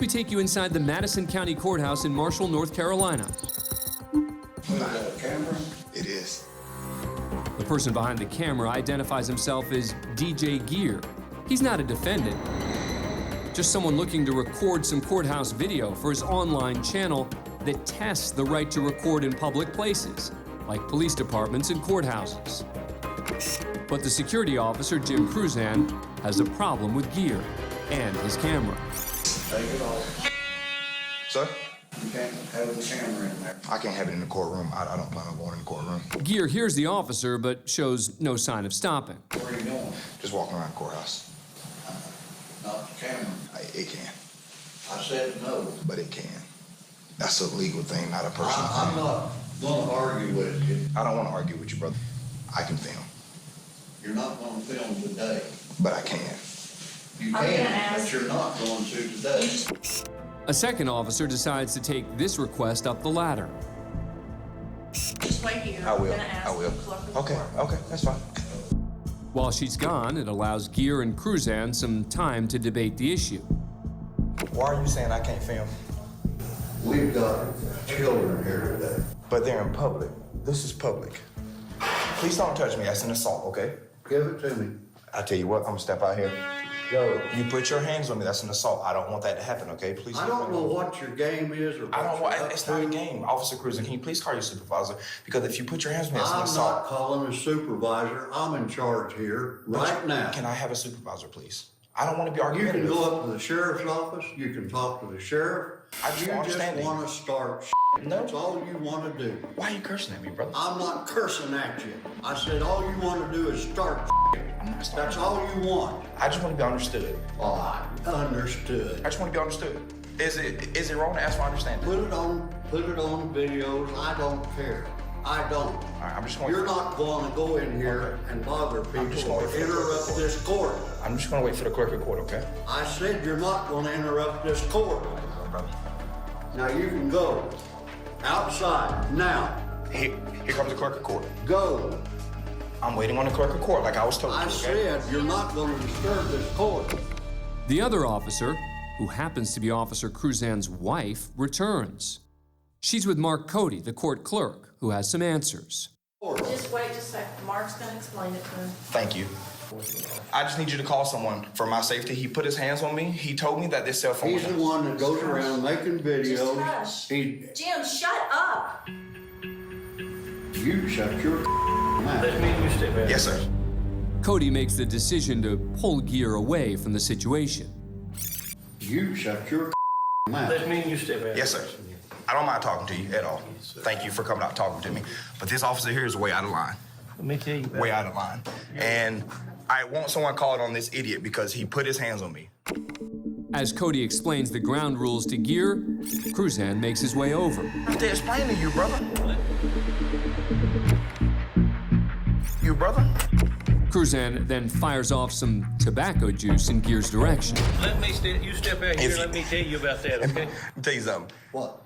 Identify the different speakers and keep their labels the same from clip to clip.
Speaker 1: we take you inside the Madison County Courthouse in Marshall, North Carolina.
Speaker 2: Is that a camera? It is.
Speaker 1: The person behind the camera identifies himself as DJ Gear. He's not a defendant, just someone looking to record some courthouse video for his online channel that tests the right to record in public places, like police departments and courthouses. But the security officer, Jim Cruzan, has a problem with Gear and his camera.
Speaker 2: Take it off.
Speaker 3: Sir?
Speaker 2: You can't have the camera in there.
Speaker 3: I can't have it in the courtroom. I don't plan on going in the courtroom.
Speaker 1: Gear hears the officer, but shows no sign of stopping.
Speaker 2: Where are you going?
Speaker 3: Just walking around the courthouse.
Speaker 2: Not the camera.
Speaker 3: It can,
Speaker 2: I said no.
Speaker 3: but it can. That's a legal thing, not a personal
Speaker 2: I'm
Speaker 3: thing.
Speaker 2: not gonna argue with you.
Speaker 3: I don't want to argue with you, brother. I can film,
Speaker 2: You're not gonna film today.
Speaker 3: but I can.
Speaker 2: You
Speaker 4: I'm gonna
Speaker 2: can,
Speaker 4: ask-
Speaker 2: but you're not going to today.
Speaker 1: A second officer decides to take this request up the ladder.
Speaker 4: Just wait here.
Speaker 3: I will.
Speaker 4: I'm gonna ask
Speaker 3: I will.
Speaker 4: the clerk of the
Speaker 3: Okay,
Speaker 4: court.
Speaker 3: okay, that's fine.
Speaker 1: While she's gone, it allows Gear and Cruzan some time to debate the issue.
Speaker 3: Why are you saying I can't film?
Speaker 2: We've got children here today.
Speaker 3: But they're in public. This is public. Please don't touch me. That's an assault, okay?
Speaker 2: Give it to me.
Speaker 3: I tell you what, I'm gonna step out here.
Speaker 2: Go.
Speaker 3: You put your hands on me. That's an assault. I don't want that to happen, okay? Please.
Speaker 2: I don't know what your game is or what
Speaker 3: I don't want.
Speaker 2: you're up
Speaker 3: It's not a
Speaker 2: to.
Speaker 3: game, Officer Cruzan. Can you please call your supervisor? Because if you put your hands on me, that's an
Speaker 2: I'm
Speaker 3: assault.
Speaker 2: not calling a supervisor. I'm in charge here right now.
Speaker 3: Can I have a supervisor, please? I don't want to be
Speaker 2: You
Speaker 3: argumentative.
Speaker 2: can go up to the sheriff's office. You can talk to the sheriff.
Speaker 3: I just
Speaker 2: You
Speaker 3: want
Speaker 2: just
Speaker 3: understanding.
Speaker 2: want to start.
Speaker 3: No.
Speaker 2: That's all you want to do.
Speaker 3: Why are you cursing at me, brother?
Speaker 2: I'm not cursing at you. I said all you want to do is start.
Speaker 3: I'm not starting.
Speaker 2: That's all you want.
Speaker 3: I just want to be understood.
Speaker 2: Oh, I understood.
Speaker 3: I just want to be understood. Is it wrong to ask for understanding?
Speaker 2: Put it on videos. I don't care. I don't.
Speaker 3: All right, I'm just going.
Speaker 2: You're not going to go in here and bother
Speaker 3: I'm just
Speaker 2: people
Speaker 3: going
Speaker 2: or
Speaker 3: for the
Speaker 2: interrupt
Speaker 3: court.
Speaker 2: this court.
Speaker 3: I'm just going to wait for the clerk of court, okay?
Speaker 2: I said you're not going to interrupt this court.
Speaker 3: No, brother.
Speaker 2: Now you can go. Outside, now.
Speaker 3: Here comes the clerk of court.
Speaker 2: Go.
Speaker 3: I'm waiting on the clerk of court, like I was told.
Speaker 2: I
Speaker 3: to, okay?
Speaker 2: said you're not going to disturb this court.
Speaker 1: The other officer, who happens to be Officer Cruzan's wife, returns. She's with Mark Cody, the court clerk, who has some answers.
Speaker 4: Just wait just a second. Mark's gonna explain it to him.
Speaker 3: Thank you. I just need you to call someone for my safety. He put his hands on me. He told me that this cell phone
Speaker 2: He's
Speaker 3: was.
Speaker 2: the one that goes around making videos.
Speaker 4: Just hush.
Speaker 2: He,
Speaker 4: Jim, shut up.
Speaker 2: you shut your mouth.
Speaker 3: Yes, sir.
Speaker 1: Cody makes the decision to pull Gear away from the situation.
Speaker 2: You shut your mouth.
Speaker 5: That mean you step out.
Speaker 3: Yes, sir. I don't mind talking to you at all. Thank you for coming out and talking to me. But this officer here is way out of line.
Speaker 5: Let me tell you about
Speaker 3: Way out of line. And I want someone called on this idiot because he put his hands on me.
Speaker 1: As Cody explains the ground rules to Gear, Cruzan makes his way over.
Speaker 3: I have to explain to you, brother. You, brother?
Speaker 1: Cruzan then fires off some tobacco juice in Gear's direction.
Speaker 5: Let me you step out here.
Speaker 3: If-
Speaker 5: Let me tell you about that, okay?
Speaker 3: Let me tell you something.
Speaker 2: What?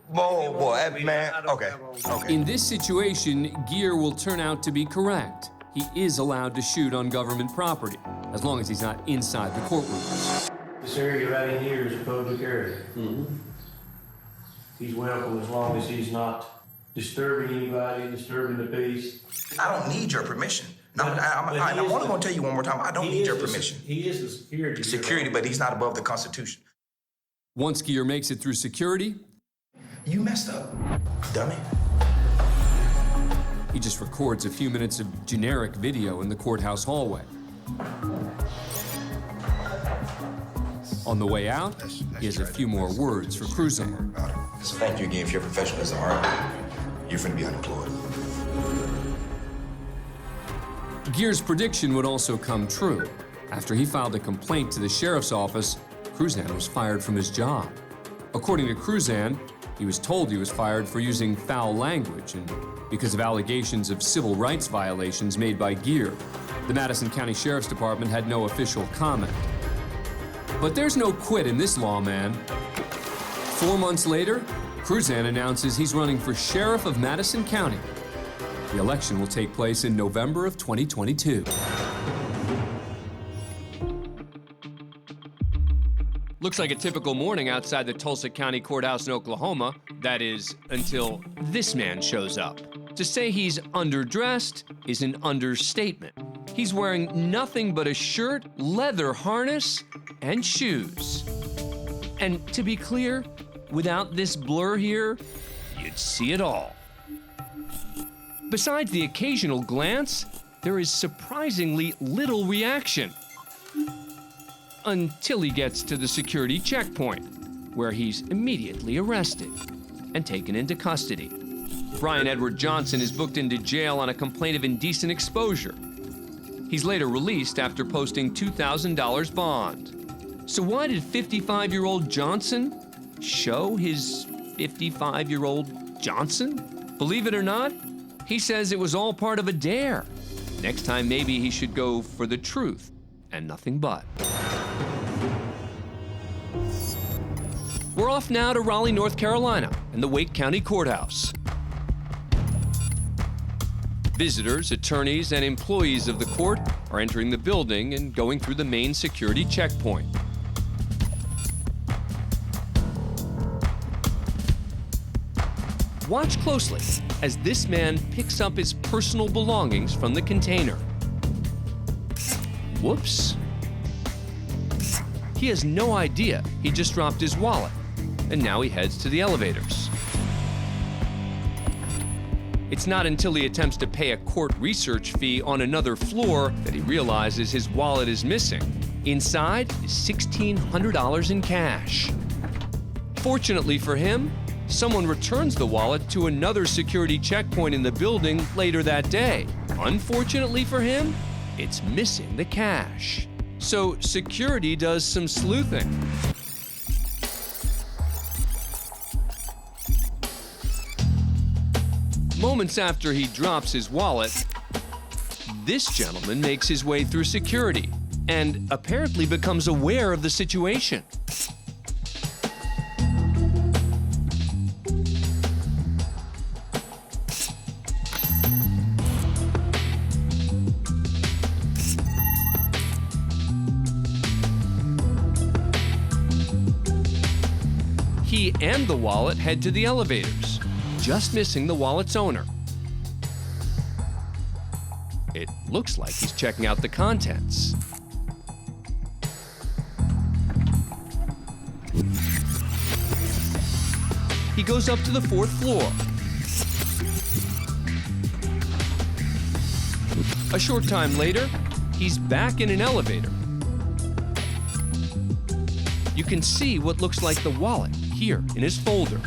Speaker 3: Whoa, boy, that man.
Speaker 5: I don't
Speaker 3: Okay,
Speaker 5: have all-
Speaker 3: okay.
Speaker 1: In this situation, Gear will turn out to be correct. He is allowed to shoot on government property, as long as he's not inside the courtroom.
Speaker 5: This area right in here is a public area. He's welcome as long as he's not disturbing anybody, disturbing the peace.
Speaker 3: I don't need your permission. No,
Speaker 5: But
Speaker 3: I'm
Speaker 5: he
Speaker 3: only
Speaker 5: is
Speaker 3: going
Speaker 5: the-
Speaker 3: to tell you one more time. I don't
Speaker 5: He
Speaker 3: need
Speaker 5: is
Speaker 3: your
Speaker 5: the-
Speaker 3: permission.
Speaker 5: He is the security.
Speaker 3: Security, but he's not above the Constitution.
Speaker 1: Once Gear makes it through security,
Speaker 3: You messed up, dummy.
Speaker 1: he just records a few minutes of generic video in the courthouse hallway. On the way out, he has a few more words for Cruzan.
Speaker 3: So thank you again for your professionalism, all right? You're finna be unemployed.
Speaker 1: Gear's prediction would also come true. After he filed a complaint to the sheriff's office, Cruzan was fired from his job. According to Cruzan, he was told he was fired for using foul language and because of allegations of civil rights violations made by Gear. The Madison County Sheriff's Department had no official comment. But there's no quit in this lawman. 4 months later, Cruzan announces he's running for sheriff of Madison County. The election will take place in November of 2022. Looks like a typical morning outside the Tulsa County Courthouse in Oklahoma. That is, until this man shows up. To say he's underdressed is an understatement. He's wearing nothing but a shirt, leather harness, and shoes. And to be clear, without this blur here, you'd see it all. Besides the occasional glance, there is surprisingly little reaction. Until he gets to the security checkpoint, where he's immediately arrested and taken into custody. Brian Edward Johnson is booked into jail on a complaint of indecent exposure. He's later released after posting $2,000 bond. So why did 55-year-old Johnson show his 55-year-old Johnson? Believe it or not, he says it was all part of a dare. Next time, maybe he should go for the truth and nothing but. We're off now to Raleigh, North Carolina, and the Wake County Courthouse. Visitors, attorneys, and employees of the court are entering the building and going through the main security checkpoint. Watch closely as this man picks up his personal belongings from the container. Whoops. He has no idea he just dropped his wallet, and now he heads to the elevators. It's not until he attempts to pay a court research fee on another floor that he realizes his wallet is missing. Inside is $1,600 in cash. Fortunately for him, someone returns the wallet to another security checkpoint in the building later that day. Unfortunately for him, it's missing the cash. So security does some sleuthing. Moments after he drops his wallet, this gentleman makes his way through security and apparently becomes aware of the situation. He and the wallet head to the elevators, just missing the wallet's owner. It looks like he's checking out the contents. He goes up to the 4th floor. A short time later, he's back in an elevator. You can see what looks like the wallet here in his folder.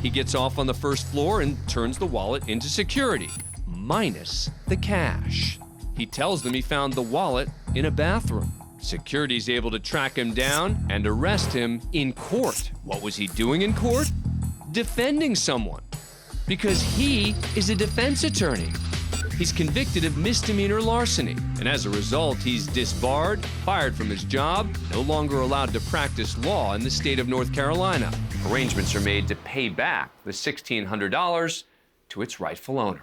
Speaker 1: He gets off on the 1st floor and turns the wallet into security, minus the cash. He tells them he found the wallet in a bathroom. Security's able to track him down and arrest him in court. What was he doing in court? Defending someone, because he is a defense attorney. He's convicted of misdemeanor larceny, and as a result, he's disbarred, fired from his job, no longer allowed to practice law in the state of North Carolina. Arrangements are made to pay back the $1,600 to its rightful owner.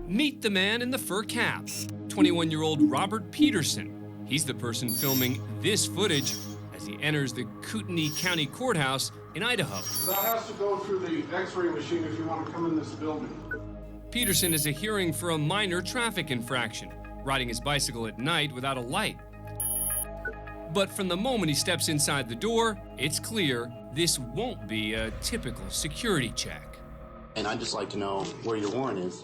Speaker 1: Meet the man in the fur cap, 21-year-old Robert Peterson. He's the person filming this footage as he enters the Kootenai County Courthouse in Idaho.
Speaker 6: That has to go through the X-ray machine if you want to come in this building.
Speaker 1: Peterson is a hearing for a minor traffic infraction, riding his bicycle at night without a light. But from the moment he steps inside the door, it's clear this won't be a typical security check.
Speaker 7: And I'd just like to know where your warrant is.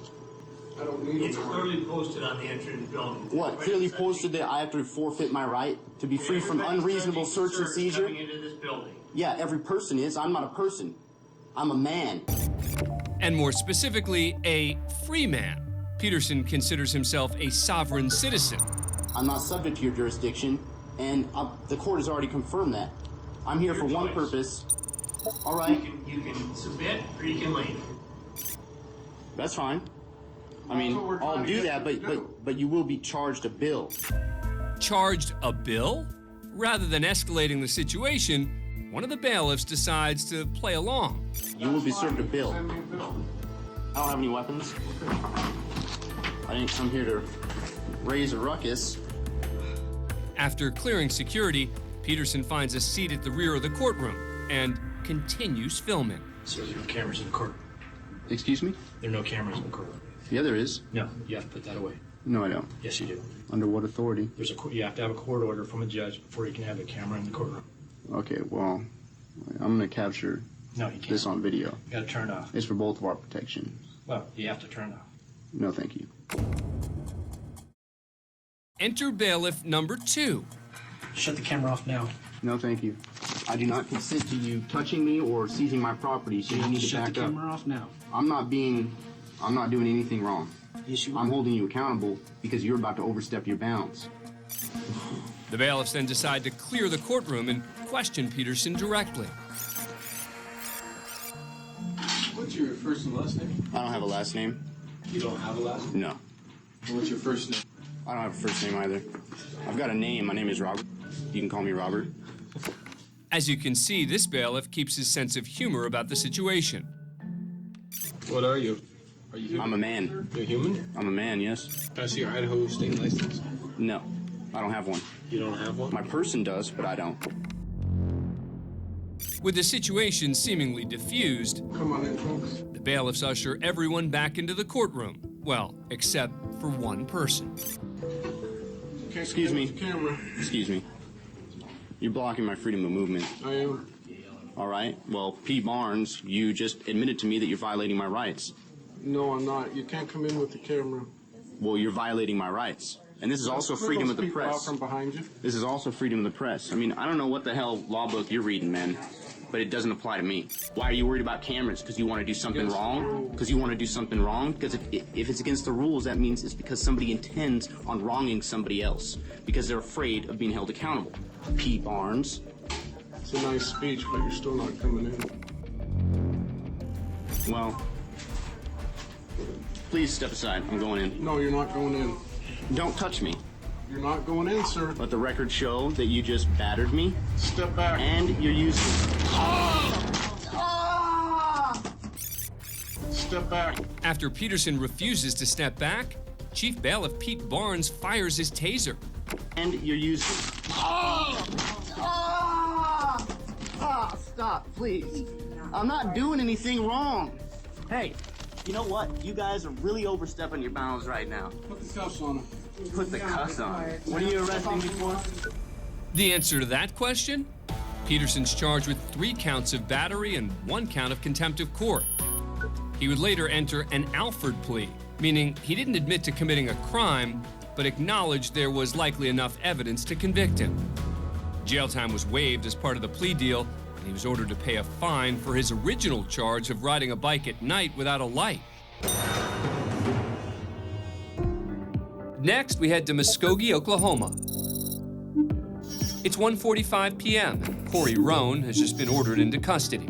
Speaker 6: I don't need
Speaker 5: It's
Speaker 6: it.
Speaker 5: clearly posted on the entry of the building.
Speaker 7: What, clearly posted that I have to forfeit my right to be free from unreasonable search and seizure?
Speaker 5: Coming into this building.
Speaker 7: Yeah, every person is. I'm not a person. I'm a man.
Speaker 1: And more specifically, a free man. Peterson considers himself a sovereign citizen.
Speaker 7: I'm not subject to your jurisdiction, and the court has already confirmed that. I'm here for one purpose. All right,
Speaker 5: You can submit or you can leave.
Speaker 7: that's fine. I mean,
Speaker 6: That's what we're
Speaker 7: I'll
Speaker 6: trying to
Speaker 7: do
Speaker 6: get
Speaker 7: that,
Speaker 6: you to do.
Speaker 7: but you will be charged a bill.
Speaker 1: Charged a bill? Rather than escalating the situation, one of the bailiffs decides to play along.
Speaker 7: You will be served a bill.
Speaker 6: Send me a bill.
Speaker 7: I don't have any weapons. I didn't come here to raise a ruckus.
Speaker 1: After clearing security, Peterson finds a seat at the rear of the courtroom and continues filming.
Speaker 5: Sir, there are no cameras in the courtroom.
Speaker 7: Excuse me?
Speaker 5: There are no cameras in the courtroom.
Speaker 7: Yeah, there is.
Speaker 5: No, you have to put that away.
Speaker 7: No, I don't.
Speaker 5: Yes, you do.
Speaker 7: Under what authority?
Speaker 5: You have to have a court order from a judge before you can have a camera in the courtroom.
Speaker 7: Okay, well, I'm going to capture
Speaker 5: No, you can't.
Speaker 7: this on video.
Speaker 5: You gotta turn it off.
Speaker 7: It's for both of our protection.
Speaker 5: Well, you have to turn it off.
Speaker 7: No, thank you.
Speaker 1: Enter bailiff number 2.
Speaker 5: Shut the camera off now.
Speaker 7: No, thank you. I do not consent to you touching me or seizing my property, so you need to
Speaker 5: Shut
Speaker 7: back
Speaker 5: the
Speaker 7: up.
Speaker 5: camera off now.
Speaker 7: I'm not doing anything wrong.
Speaker 5: Yes, you
Speaker 7: I'm
Speaker 5: are.
Speaker 7: holding you accountable because you're about to overstep your bounds.
Speaker 1: The bailiffs then decide to clear the courtroom and question Peterson directly.
Speaker 6: What's your first and last name?
Speaker 7: I don't have a last name.
Speaker 6: You don't have a last name?
Speaker 7: No.
Speaker 6: What's your first name?
Speaker 7: I don't have a first name either. I've got a name. My name is Robert. You can call me Robert.
Speaker 1: As you can see, this bailiff keeps his sense of humor about the situation.
Speaker 6: What are you? Are you human?
Speaker 7: I'm a man.
Speaker 6: You're human?
Speaker 7: I'm a man, yes.
Speaker 6: Can I see your Idaho state license?
Speaker 7: No, I don't have one.
Speaker 6: You don't have one?
Speaker 7: My person does, but I don't.
Speaker 1: With the situation seemingly diffused,
Speaker 6: Come on in, folks.
Speaker 1: the bailiffs usher everyone back into the courtroom. Well, except for one person.
Speaker 6: Okay,
Speaker 7: Excuse me.
Speaker 6: Camera.
Speaker 7: Excuse me. You're blocking my freedom of movement.
Speaker 6: I am.
Speaker 7: All right. Well, P. Barnes, you just admitted to me that you're violating my rights.
Speaker 6: No, I'm not. You can't come in with the camera.
Speaker 7: Well, you're violating my rights. And this is also
Speaker 6: Clear
Speaker 7: freedom
Speaker 6: those
Speaker 7: of the
Speaker 6: people out
Speaker 7: press.
Speaker 6: from behind you.
Speaker 7: This is also freedom of the press. I mean, I don't know what the hell law book you're reading, man, but it doesn't apply to me. Why are you worried about cameras? Because you want to do something
Speaker 6: Against the
Speaker 7: wrong?
Speaker 6: rules.
Speaker 7: Because you want to do something wrong? Because if it's against the rules, that means it's because somebody intends on wronging somebody else. Because they're afraid of being held accountable. P. Barnes.
Speaker 6: It's a nice speech, but you're still not coming in.
Speaker 7: Well, please step aside. I'm going in.
Speaker 6: No, you're not going in.
Speaker 7: Don't touch me.
Speaker 6: You're not going in, sir.
Speaker 7: Let the record show that you just battered me
Speaker 6: Step back.
Speaker 7: and you're using...
Speaker 6: Step back.
Speaker 1: After Peterson refuses to step back, Chief Bailiff Pete Barnes fires his taser.
Speaker 7: And you're using... Stop, please. I'm not doing anything wrong. Hey, you know what? You guys are really overstepping your bounds right now.
Speaker 6: Put the cuffs on him.
Speaker 7: Put the cuffs on. What are you arresting me for?
Speaker 1: The answer to that question? Peterson's charged with 3 counts of battery and 1 count of contempt of court. He would later enter an Alford plea, meaning he didn't admit to committing a crime, but acknowledged there was likely enough evidence to convict him. Jail time was waived as part of the plea deal, and he was ordered to pay a fine for his original charge of riding a bike at night without a light. Next, we head to Muskogee, Oklahoma. It's 1:45 p.m., and Corey Roan has just been ordered into custody.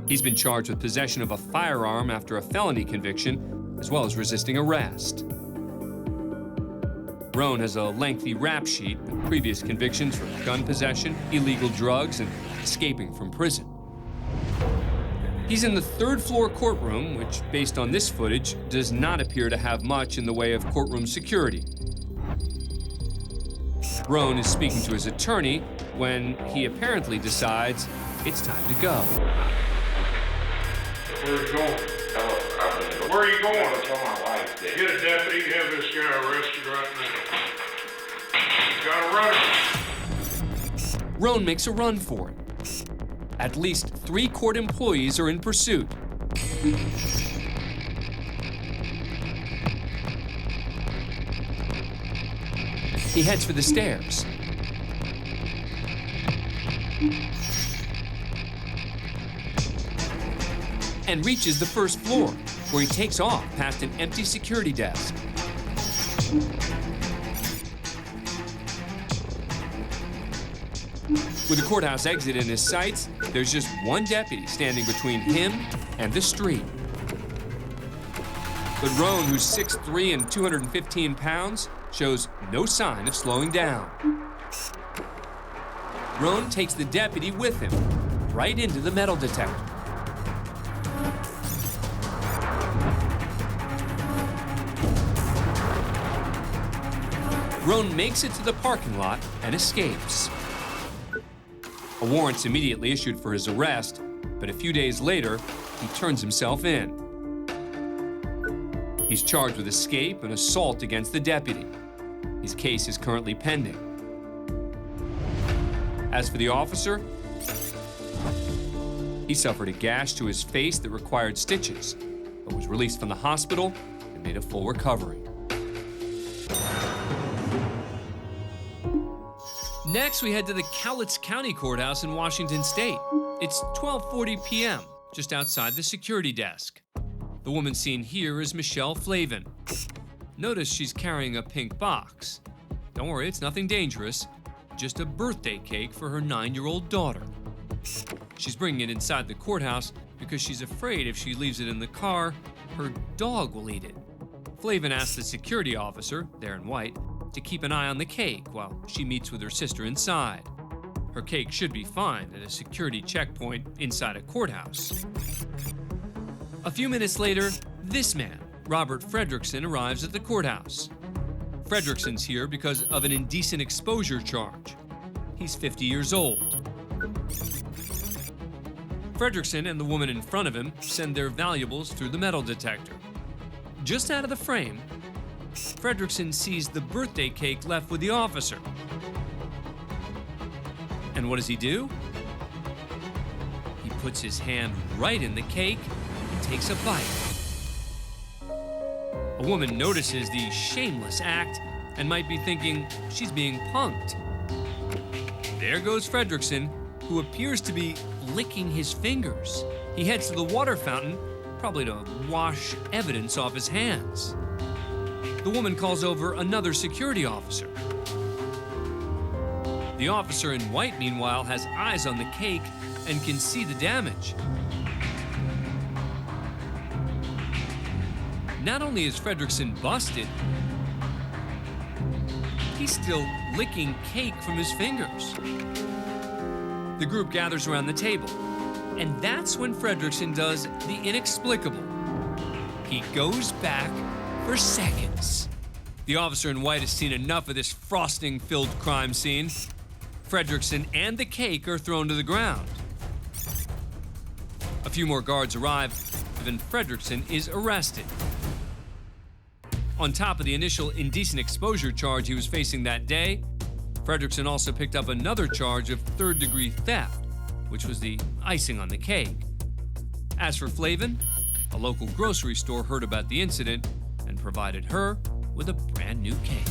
Speaker 1: He's been charged with possession of a firearm after a felony conviction, as well as resisting arrest. Roan has a lengthy rap sheet with previous convictions for gun possession, illegal drugs, and escaping from prison. He's in the 3rd floor courtroom, which, based on this footage, does not appear to have much in the way of courtroom security. Roan is speaking to his attorney when he apparently decides it's time to go.
Speaker 8: Where are you going? Where are you going? Tell my wife that. Get a deputy, have this guy arrested right now. Got a runner.
Speaker 1: Roan makes a run for it. At least 3 court employees are in pursuit. He heads for the stairs. And reaches the 1st floor, where he takes off past an empty security desk. With the courthouse exit in his sights, there's just one deputy standing between him and the street. But Roan, who's 6'3" and 215 pounds, shows no sign of slowing down. Roan takes the deputy with him, right into the metal detector. Roan makes it to the parking lot and escapes. A warrant's immediately issued for his arrest, but a few days later, he turns himself in. He's charged with escape and assault against the deputy. His case is currently pending. As for the officer, he suffered a gash to his face that required stitches, but was released from the hospital and made a full recovery. Next, we head to the Cowlitz County Courthouse in Washington State. It's 12:40 p.m., just outside the security desk. The woman seen here is Michelle Flavin. Notice she's carrying a pink box. Don't worry, it's nothing dangerous, just a birthday cake for her 9-year-old daughter. She's bringing it inside the courthouse because she's afraid if she leaves it in the car, her dog will eat it. Flavin asks the security officer, there in white, to keep an eye on the cake while she meets with her sister inside. Her cake should be fine at a security checkpoint inside a courthouse. A few minutes later, this man, Robert Fredrickson, arrives at the courthouse. Fredrickson's here because of an indecent exposure charge. He's 50 years old. Fredrickson and the woman in front of him send their valuables through the metal detector. Just out of the frame, Fredrickson sees the birthday cake left with the officer. And what does he do? He puts his hand right in the cake and takes a bite. A woman notices the shameless act and might be thinking she's being punked. There goes Fredrickson, who appears to be licking his fingers. He heads to the water fountain, probably to wash evidence off his hands. The woman calls over another security officer. The officer in white, meanwhile, has eyes on the cake and can see the damage. Not only is Fredrickson busted, he's still licking cake from his fingers. The group gathers around the table, and that's when Fredrickson does the inexplicable. He goes back for seconds. The officer in white has seen enough of this frosting-filled crime scene. Fredrickson and the cake are thrown to the ground. A few more guards arrive, and Fredrickson is arrested. On top of the initial indecent exposure charge he was facing that day, Fredrickson also picked up another charge of third-degree theft, which was the icing on the cake. As for Flavin, a local grocery store heard about the incident and provided her with a brand new cake.